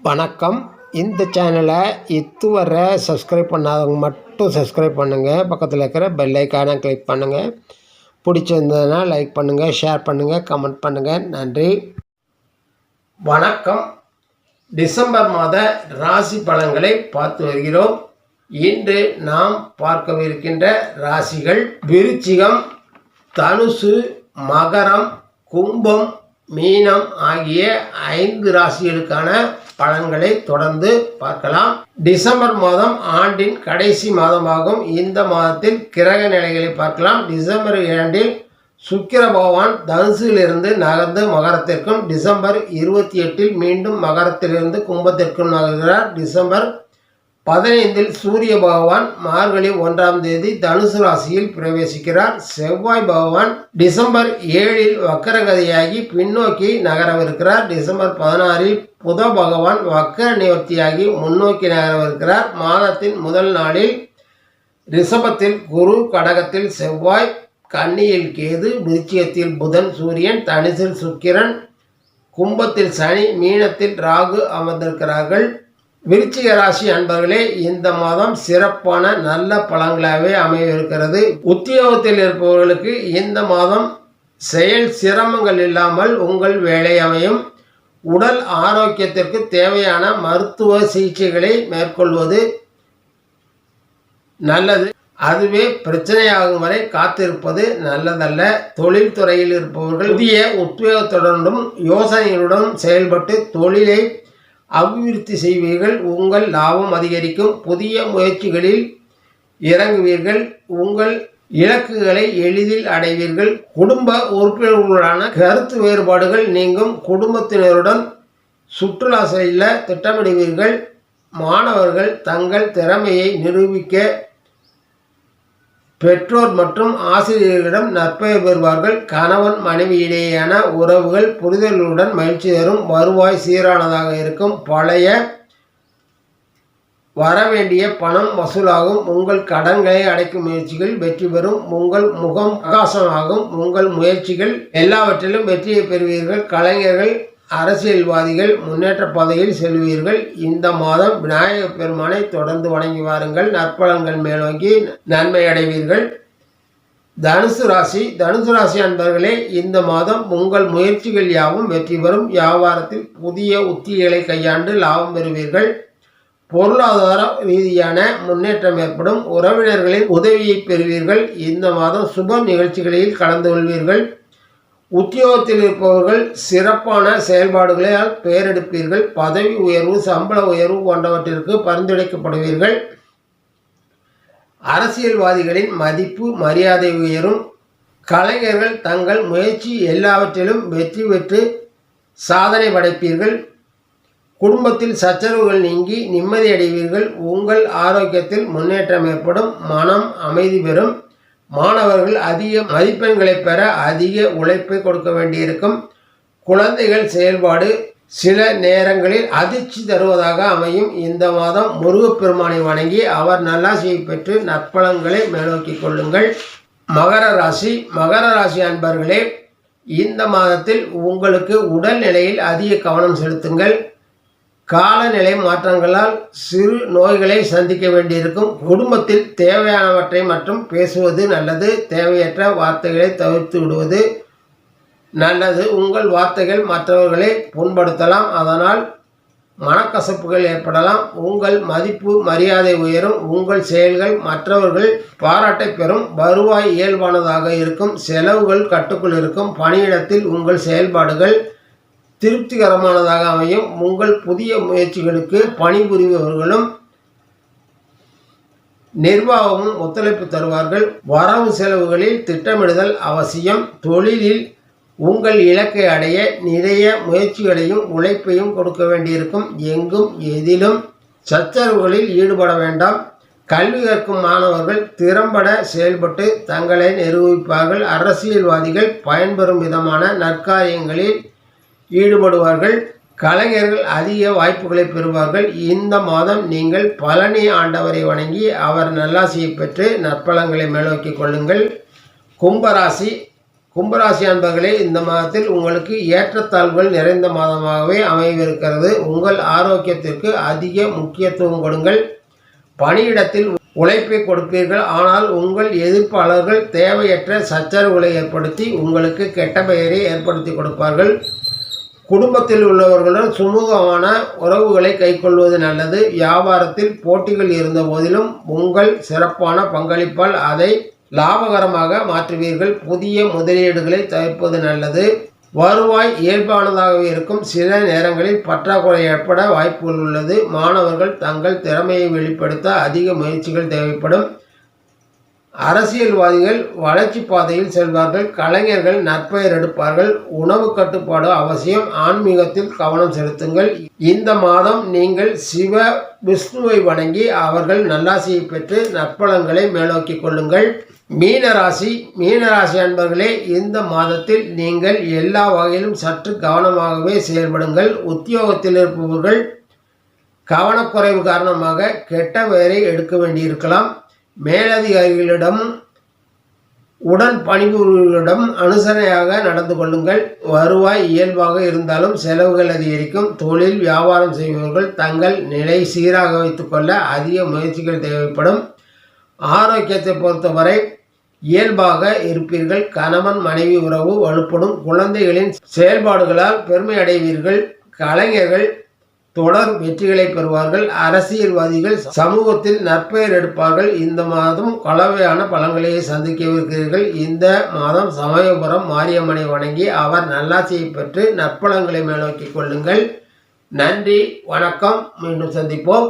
வணக்கம். இந்த சேனலை இதுவரை சப்ஸ்கிரைப் பண்ணாதவங்க மட்டும் சப்ஸ்கிரைப் பண்ணுங்கள். பக்கத்தில் இருக்கிற பெல் ஐக்கானை கிளிக் பண்ணுங்கள். பிடிச்சிருந்ததுன்னா லைக் பண்ணுங்கள், ஷேர் பண்ணுங்கள், கமெண்ட் பண்ணுங்கள். நன்றி. வணக்கம். டிசம்பர் மாத ராசி பலன்களை பார்த்து வருகிறோம். இன்று நாம் பார்க்கவிருக்கின்ற ராசிகள் விருச்சிகம், தனுசு, மகரம், கும்பம், மீனம் ஆகிய 5 ராசிகளுக்கான பலன்களை தொடர்ந்து பார்க்கலாம். டிசம்பர் மாதம் ஆண்டின் கடைசி மாதமாகும். இந்த மாதத்தில் கிரக நிலைகளை பார்க்கலாம். டிசம்பர் 2 சுக்கிர பகவான் தனுசிலிருந்து நகர்ந்து மகரத்திற்கும், டிசம்பர் 28 மீண்டும் மகரத்திலிருந்து கும்பத்திற்கும் நகர்கிறார். டிசம்பர் 15 சூரிய பகவான் மார்கழி 1ஆம் தேதி தனுசு ராசியில் பிரவேசிக்கிறார். செவ்வாய் பகவான் டிசம்பர் 7 வக்கரகதியாகி பின்னோக்கி நகரவிருக்கிறார். டிசம்பர் 16 புத பகவான் வக்கர நிவர்த்தியாகி முன்னோக்கி நகரவிருக்கிறார். மாதத்தின் முதல் நாளில் ரிஷபத்தில் குரு, கடகத்தில் செவ்வாய், கன்னியில் கேது, விருச்சிகத்தில் புதன், சூரியன், தனுசில் சுக்கிரன், கும்பத்தில் சனி, மீனத்தில் ராகு அமர்ந்திருக்கிறார்கள். விருச்சிக ராசி அன்பர்களே, இந்த மாதம் சிறப்பான நல்ல பலன்களாகவே அமையிருக்கிறது. உத்தியோகத்தில் இருப்பவர்களுக்கு இந்த மாதம் செயல் சிரமங்கள் இல்லாமல் உங்கள் வேலை அமையும். உடல் ஆரோக்கியத்திற்கு தேவையான மருத்துவ சிகிச்சைகளை மேற்கொள்வது நல்லது. அதுவே பிரச்சனையாகும் வரை காத்திருப்பது நல்லதல்ல. தொழில் துறையில் இருப்பவர்கள் புதிய உத்வேகத்துடனும் யோசனைகளுடன் செயல்பட்டு தொழிலை அபிவிருத்தி செய்வீர்கள். உங்கள் லாபம் அதிகரிக்கும். புதிய முயற்சிகளில் இறங்குவீர்கள். உங்கள் இலக்குகளை எளிதில் அடைவீர்கள். குடும்ப உறுப்பினர்களுடனான கருத்து வேறுபாடுகள் நீங்கும். குடும்பத்தினருடன் சுற்றுலா செல்ல திட்டமிடுவீர்கள். மாணவர்கள் தங்கள் திறமையை நிரூபிக்க பெற்றோர் மற்றும் ஆசிரியர்களிடம் நற்பெயர் பெறுவார்கள். கணவன் மனைவியிடையேயான உறவுகள் புரிதலுடன் மகிழ்ச்சி தரும். வருவாய் சீரானதாக இருக்கும். பழைய வரவேண்டிய பணம் வசூலாகும். உங்கள் கடன்களை அடைக்கும் முயற்சிகள் வெற்றி பெறும். உங்கள் முகம் பிரகாசமாகும். உங்கள் முயற்சிகள் எல்லாவற்றிலும் வெற்றியை பெறுவீர்கள். கலைஞர்கள், அரசியல்வாதிகள் முன்னேற்ற பாதையில் செல்வீர்கள். இந்த மாதம் விநாயக பெருமானை தொடர்ந்து வணங்கி வாருங்கள். நற்பலன்கள் மேலோங்கி நன்மை அடைவீர்கள். தனுசு ராசி அன்பர்களே, இந்த மாதம் உங்கள் முயற்சிகள் யாவும் வெற்றி பெறும். வியாபாரத்தில் புதிய உத்திகளை கையாண்டு லாபம் பெறுவீர்கள். பொருளாதார ரீதியான முன்னேற்றம் ஏற்படும். உறவினர்களின் உதவியை பெறுவீர்கள். இந்த மாதம் சுப நிகழ்ச்சிகளில் கலந்து கொள்வீர்கள். உத்தியோகத்தில் இருப்பவர்கள் சிறப்பான செயல்பாடுகளால் பெயரெடுப்பீர்கள். பதவி உயர்வு, சம்பள உயர்வு போன்றவற்றிற்கு பரிந்துரைக்கப்படுவீர்கள். அரசியல்வாதிகளின் மதிப்பு மரியாதை உயரும். கலைஞர்கள் தங்கள் முயற்சி எல்லாவற்றிலும் வெற்றி பெற்று சாதனை படைப்பீர்கள். குடும்பத்தில் சச்சரவுகள் நீங்கி நிம்மதி அடைவீர்கள். உங்கள் ஆரோக்கியத்தில் முன்னேற்றம் ஏற்படும். மனம் அமைதி பெறும். மாணவர்கள் அதிக மதிப்பெண்களை பெற அதிக உழைப்பை கொடுக்க வேண்டியிருக்கும். குழந்தைகள் செயல்பாடு சில நேரங்களில் அதிர்ச்சி தருவதாக அமையும். இந்த மாதம் முருகப்பெருமானை வணங்கி அவர் நல்லாசியை பெற்று நற்பலன்களை மேலோக்கி கொள்ளுங்கள். மகர ராசி அன்பர்களே, இந்த மாதத்தில் உங்களுக்கு உடல்நிலையில் அதிக கவனம் செலுத்துங்கள். காலநிலை மாற்றங்களால் சிறு நோய்களை சந்திக்க வேண்டியிருக்கும். குடும்பத்தில் தேவையானவற்றை மற்றும் பேசுவது நல்லது. தேவையற்ற வார்த்தைகளை தவிர்த்து விடுவது நல்லது. உங்கள் வார்த்தைகள் மற்றவர்களை புண்படுத்தலாம். அதனால் மனக்கசப்புகள் ஏற்படலாம். உங்கள் மதிப்பு மரியாதை உயரும். உங்கள் செயல்கள் மற்றவர்கள் பாராட்டை பெறும். வருவாய் இயல்பானதாக இருக்கும். செலவுகள் கட்டுக்குள் இருக்கும். பணியிடத்தில் உங்கள் செயல்பாடுகள் திருப்திகரமானதாக அமையும். உங்கள் புதிய முயற்சிகளுக்கு பணிபுரிபவர்களும் நிர்வாகமும் ஒத்துழைப்பு தருவார்கள். வரவு செலவுகளில் திட்டமிடுதல் அவசியம். தொழிலில் உங்கள் இலக்கை அடைய நிறைய முயற்சிகளையும் உழைப்பையும் கொடுக்க வேண்டியிருக்கும். எங்கும் எதிலும் சச்சரவுகளில் ஈடுபட வேண்டாம். கல்வி கற்கும் மாணவர்கள் திறம்பட செயல்பட்டு தங்களை நிரூபிப்பார்கள். அரசியல்வாதிகள் பயன்பெறும் விதமான நற்காரியங்களில் ஈடுபடுவார்கள். கலைஞர்கள் அதிக வாய்ப்புகளை பெறுவார்கள். இந்த மாதம் நீங்கள் பழனி ஆண்டவரை வணங்கி அவர் நல்லாசியை பெற்று நற்பலன்களை மேலோக்கி கொள்ளுங்கள். கும்பராசி கும்பராசி அன்பர்களே, இந்த மாதத்தில் உங்களுக்கு ஏற்றத்தாழ்வுகள் நிறைந்த மாதமாகவே அமைவிருக்கிறது. உங்கள் ஆரோக்கியத்திற்கு அதிக முக்கியத்துவம் கொடுங்கள். பணியிடத்தில் உழைப்பை கொடுப்பீர்கள். ஆனால் உங்கள் எதிர்ப்பாளர்கள் தேவையற்ற சச்சரவுகளை ஏற்படுத்தி உங்களுக்கு கெட்ட பெயரை ஏற்படுத்தி கொடுப்பார்கள். குடும்பத்தில் உள்ளவர்களுடன் சுமூகமான உறவுகளை கைக்கொள்வது நல்லது. வியாபாரத்தில் போட்டிகள் இருந்த போதிலும் உங்கள் சிறப்பான பங்களிப்பால் அதை லாபகரமாக மாற்றுவீர்கள். புதிய முதலீடுகளை தவிர்ப்பது நல்லது. வருவாய் இயல்பானதாகவே இருக்கும். சில நேரங்களில் பற்றாக்குறை ஏற்பட வாய்ப்புகள் உள்ளது. மாணவர்கள் தங்கள் திறமையை வெளிப்படுத்த அதிக முயற்சிகள் தேவைப்படும். அரசியல்வாதிகள் வளர்ச்சி பாதையில் செல்வார்கள். கலைஞர்கள் நற்பெயர் எடுப்பார்கள். உணவு கட்டுப்பாடு அவசியம். ஆன்மீகத்தில் கவனம் செலுத்துங்கள். இந்த மாதம் நீங்கள் சிவ விஷ்ணுவை வணங்கி அவர்கள் நல்லாசியை பெற்று நற்பலன்களை மேலோக்கி கொள்ளுங்கள். மீனராசி அன்பர்களே, இந்த மாதத்தில் நீங்கள் எல்லா வகையிலும் சற்று கவனமாகவே செயல்படுங்கள். உத்தியோகத்தில் இருப்பவர்கள் கவனக்குறைவு காரணமாக கெட்ட பெயரை எடுக்க வேண்டியிருக்கலாம். மேலதிகாரிகளிடம் உடன் பணிபுரிகளிடம் அனுசரணையாக நடந்து கொள்ளுங்கள். வருவாய் இயல்பாக இருந்தாலும் செலவுகள் அதிகரிக்கும். தொழில் வியாபாரம் செய்பவர்கள் தங்கள் நிலை சீராக வைத்துக்கொள்ள அதிக முயற்சிகள் தேவைப்படும். ஆரோக்கியத்தை பொறுத்தவரை இயல்பாக இருப்பீர்கள். கணவன் மனைவி உறவு வலுப்படும். குழந்தைகளின் செயல்பாடுகளால் பெருமை அடைவீர்கள். கலைஞர்கள் தொடர் வெற்றிகளை பெறுவார்கள். அரசியல்வாதிகள் சமூகத்தில் நற்பெயர் எடுப்பார்கள். இந்த மாதம் கலவையான பலன்களையே சந்திக்கவிருக்கிறீர்கள். இந்த மாதம் சமயபுரம் மாரியம்மனை வணங்கி அவர் நல்லாட்சியை பெற்று நற்பலன்களை மேலோக்கி கொள்ளுங்கள். நன்றி, வணக்கம். மீண்டும் சந்திப்போம்.